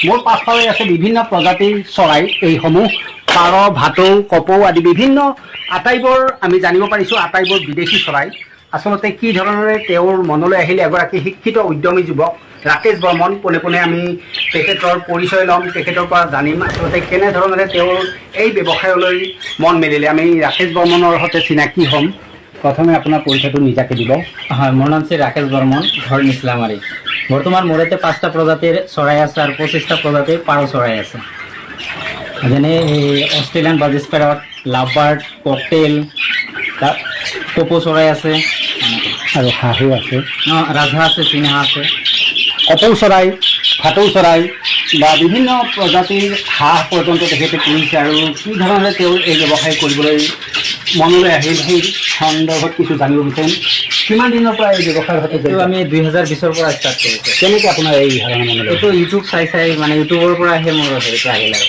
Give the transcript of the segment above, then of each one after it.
মোৰ পাছফালে আছে বিভিন্ন প্ৰজাতিৰ চৰাই। এইসমূহ পাৰ, ভাটৌ, কপৌ আদি বিভিন্ন আটাইবোৰ আমি জানিব পাৰিছোঁ আটাইবোৰ বিদেশী চৰাই। আচলতে কি ধৰণেৰে তেওঁৰ মনলৈ আহিলে এগৰাকী শিক্ষিত উদ্যমী যুৱক ৰাকেশ বৰ্মন। পোনে পোনে আমি তেখেতৰ পৰিচয় ল'ম, তেখেতৰ পৰা জানিম আচলতে কেনেধৰণেৰে তেওঁৰ এই ব্যৱসায়লৈ মন মেলিলে। আমি ৰাকেশ বৰ্মনৰ সৈতে চিনাকি হ'ম। প্ৰথমে আপোনাৰ পৰিচয়টো নিজাকে দিব। হয়, মোৰ নাম শ্ৰী ৰাকেশ বৰ্মন, ঘৰ নিচলামাৰী। বৰ্তমান মোৰ ইয়াতে 5টা প্ৰজাতিৰ চৰাই আছে আৰু 25টা প্ৰজাতিৰ পাৰ চৰাই আছে। যেনে এই অষ্ট্ৰেলিয়ান বাজিছ পেৰট, লাভবাৰ্ড, ককটেইল, কপৌ চৰাই আছে আৰু হাঁহো আছে, ৰাজহাঁহ আছে, চীনাহাঁহ আছে, কপৌ চৰাই, ভাটৌ চৰাই বা বিভিন্ন প্ৰজাতিৰ হাঁহ পৰ্যন্ত তেখেতে পুহিছে। আৰু কি ধৰণে তেওঁ এই ব্যৱসায় কৰিবলৈ মনলৈ আহিল সেই সন্দৰ্ভত কিছু জানিব বিচাৰিম। কিমান দিনৰ পৰা এই ব্যৱসায়ৰ সৈতে এইটো আমি 2020ৰ পৰা ষ্টাৰ্ট কৰিছোঁ। কেনেকৈ আপোনাৰ এই ধৰণে মনলৈ এইটো ইউটিউব চাই মানে ইউটিউবৰ পৰা আহে মোৰ হেৰিটো আহিল আৰু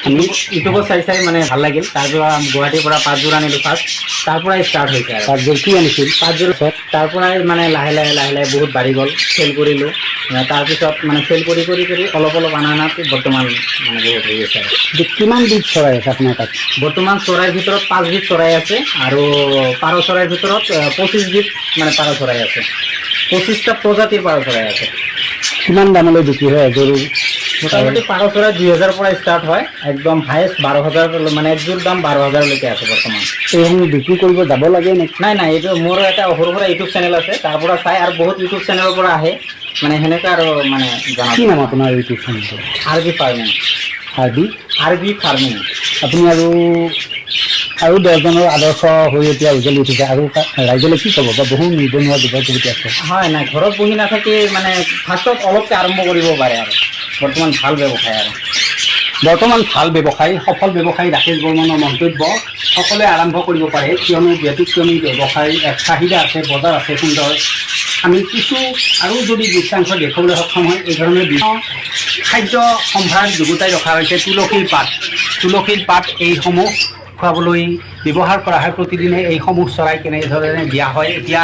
আমি ইউটিউবত চাই মানে ভাল লাগিল। তাৰপৰা গুৱাহাটীৰ পৰা 5যোৰ আনিলোঁ ফাৰ্ষ্ট, তাৰ পৰাই ষ্টাৰ্ট হৈছে আৰু 5যোৰ কি আনিছিল? 5যোৰ তাৰ পৰাই মানে লাহে লাহে বহুত বাঢ়ি গ'ল। চেল কৰিলোঁ, তাৰপিছত মানে চেল কৰি অলপ আনাত বৰ্তমান মানে বহুত হৈ আছে আৰু। কিমান বিধ চৰাই আছে আপোনাৰ তাত? বৰ্তমান চৰাইৰ ভিতৰত 5 বিধ চৰাই আছে আৰু পাৰ চৰাইৰ ভিতৰত 25 বিধ মানে পাৰ চৰাই আছে। 25টা প্ৰজাতিৰ পাৰ চৰাই আছে। কিমান দামলৈ বিক্ৰী হয় এযোৰ? মোটামুটি পাৰ চৰাই 2000ৰ পৰা ষ্টাৰ্ট হয়, একদম হায়েষ্ট 12000, মানে একযোৰ দাম 12000লৈকে আছে বৰ্তমান। এইসমূহ বিক্ৰী কৰিব যাব লাগে নেকি? নাই, এইটো মোৰ এটা সৰু সুৰা ইউটিউব চেনেল আছে, তাৰ পৰা চাই আৰু বহুত ইউটিউব চেনেলৰ পৰা আহে মানে সেনেকৈ আৰু মানে জনা। কি নাম আপোনাৰ ইউটিউব চেনেলটো? আৰবি ফাৰ্মিং। আৰবি ফাৰ্মিং। আপুনি আৰু 10জনৰ আদৰ্শ হৈ এতিয়া উজ্জ্বলি উঠিছে। আৰু ৰাইজলৈ কি ক'ব বা বহু নিবনুৱা যুৱক যুৱতী আছে? হয়, নাই ঘৰত বহি নাথাকি মানে ফাৰ্ষ্টত অলপকৈ আৰম্ভ কৰিব পাৰে আৰু বৰ্তমান ভাল ব্যৱসায় আৰু বৰ্তমান ভাল ব্যৱসায়, সফল ব্যৱসায়ী ৰাকেশ বৰ্মনৰ মন্তব্য সকলোৱে আৰম্ভ কৰিব পাৰে, কিয়নো ব্যতিক্ৰমী ব্যৱসায়, এক চাহিদা আছে, বজাৰ আছে সুন্দৰ। আমি কিছু আৰু যদি দৃশ্যাংশ দেখুৱাবলৈ সক্ষম হয়, এই ধৰণে বিভিন্ন খাদ্য সম্ভাৰ যুগুতাই ৰখা হৈছে। তুলসীৰ পাত এইসমূহ খুৱাবলৈ ব্যৱহাৰ কৰা হয়। প্ৰতিদিনে এইসমূহ চৰাই কেনেধৰণে দিয়া হয়। এতিয়া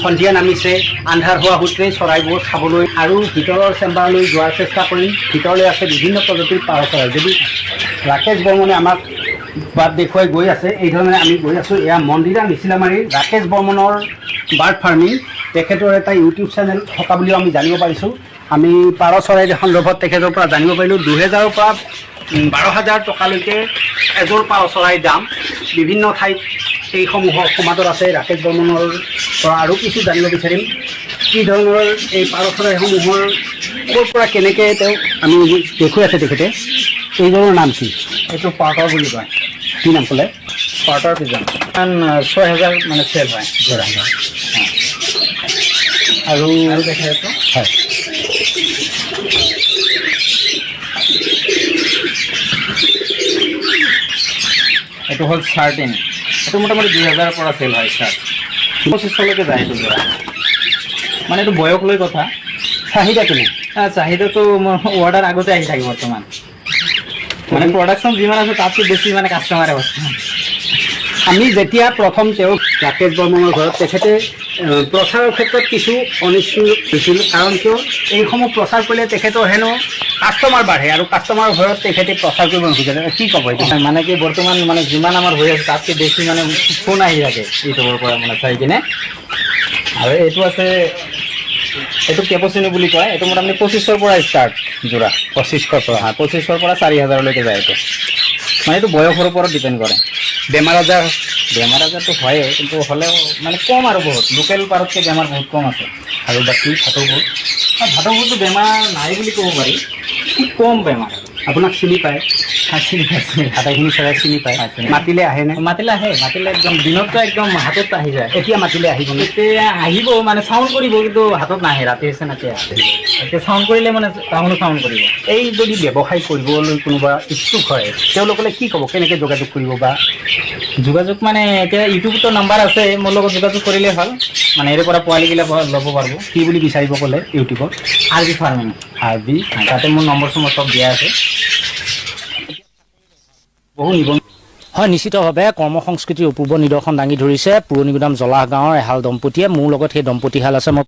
সন্ধিয়া নামিছে, আন্ধাৰ হোৱা সূত্ৰে চৰাইবোৰ খাবলৈ আৰু ভিতৰৰ চেম্বাৰলৈ যোৱাৰ চেষ্টা কৰিম। ভিতৰলৈ আছে বিভিন্ন প্ৰজাতিৰ পাৰ চৰাই। যদি ৰাকেশ বৰ্মনে আমাক বাট দেখুৱাই গৈ আছে, এই ধৰণে আমি গৈ আছোঁ। এয়া মন্দিৰা নিচিলামাৰীৰ ৰাকেশ বৰ্মনৰ বাৰ্ড ফাৰ্মিং। তেখেতৰ এটা ইউটিউব চেনেল থকা বুলিও আমি জানিব পাৰিছোঁ। আমি পাৰ চৰাই সন্দৰ্ভত তেখেতৰ পৰা জানিব পাৰিলোঁ। 2000ৰ পৰা 12000 টকালৈকে এযোৰ পাৰ চৰাইৰ দাম। বিভিন্ন ঠাইত এইসমূহৰ সমাদৰ আছে। ৰাকেশ বৰ্মনৰ পৰা আৰু কিছু জানিব বিচাৰিম, কি ধৰণৰ এই পাৰ চৰাইসমূহৰ ক'ৰ পৰা কেনেকৈ তেওঁ আমি দেখুৱাই আছে তেখেতে। এইজনৰ নাম কি? এইটো পাৰ্টৰ বুলি কয়। কি নাম ক'লে? পাৰ্টৰ পিজন 6000 মানে চেল হয় যোৰা। আৰু দেখাই আছোঁ। হয়, এইটো হ'ল 13। এইটো মোটামুটি 2000ৰ পৰা চেল হয় ষ্টাৰ্ট। 2500লৈকে যায় এইটো যোৰা। মানে এইটো বয়স লৈ কথা। চাহিদা কেনে? চাহিদাটো মোৰ অৰ্ডাৰ আগতে আহি থাকে বৰ্তমান। মানে প্ৰডাকশ্যন যিমান আছে তাতকৈ বেছি মানে কাষ্টমাৰে বৰ্তমান। আমি যেতিয়া প্ৰথম তেওঁক ৰাকেশ বৰ্মনৰ ঘৰত তেখেতে প্ৰচাৰৰ ক্ষেত্ৰত কিছু অনিশ্চিত হৈছিল। কাৰণ কিয় এইসমূহ প্ৰচাৰ কৰিলে তেখেতৰ হেনো কাষ্টমাৰ বাঢ়ে আৰু কাষ্টমাৰৰ ঘৰত তেখেতে প্ৰচাৰ কৰিব নোখোজে। কি ক'ব এইটো? মানে কি বৰ্তমান মানে যিমান আমাৰ হৈ আছে তাতকৈ বেছি মানে ফোন আহি থাকে ইউটিউবৰ পৰা মানে চাই কিনে। আৰু এইটো আছে, এইটো কেপচিনো বুলি কয়। এইটো মোটামুটি 2500ৰ পৰা ষ্টাৰ্ট যোৰা। 2500ৰ পৰা? 2500ৰ পৰা 4000লৈকে যায় এইটো। মানে এইটো বয়সৰ ওপৰত ডিপেণ্ড কৰে। বেমাৰ আজাৰটো হয়ে, কিন্তু হ'লেও মানে কম আৰু বহুত। লোকেল পাৰতকৈ বেমাৰ বহুত কম আছে। আৰু বাকী ভাটৌবোৰ? ভাটৌবোৰতো বেমাৰ নাই বুলি ক'ব পাৰি, খুব কম বেমাৰ। আপোনাক চিনি পায়? চিনি পাইছে, আটাইখিনি চৰাই চিনি পায়? মাতিলে আহেনে? মাতিলে একদম দিনততো একদম হাতত আহি যায়। এতিয়া মাতিলে আহিব? এতিয়া আহিব মানে চাউণ্ড কৰিব, কিন্তু হাতত নাহে। ৰাতি হৈছে নাতে এতিয়া চাউণ্ড কৰিলে মানে তাহোনো চাউণ্ড কৰিব। এই যদি ব্যৱসায় কৰিবলৈ কোনোবা ইচ্ছুক হয়, তেওঁলোকলে কি ক'ব? কেনেকৈ যোগাযোগ কৰিব বা? যোগাযোগ মানে এতিয়া ইউটিউবতো নাম্বাৰ আছে, মোৰ লগত যোগাযোগ কৰিলে ভাল। মানে ইয়াৰ পৰা পোৱালিবিলাক ল'ব পাৰিব। কি বুলি বিচাৰিব ক'লে ইউটিউবত? RB farming. আৰবি, তাতে মোৰ নম্বৰ চব দিয়া আছে। বহু নিবনুৱা হয়, নিশ্চিতভাৱে কৰ্ম সংস্কৃতিৰ অপূৰ্ব নিদৰ্শন দাঙি ধৰিছে পুৰণি গুদাম জলাহ গাঁৱৰ এহাল দম্পতীয়ে। মোৰ লগত সেই দম্পতীহাল আছে। মই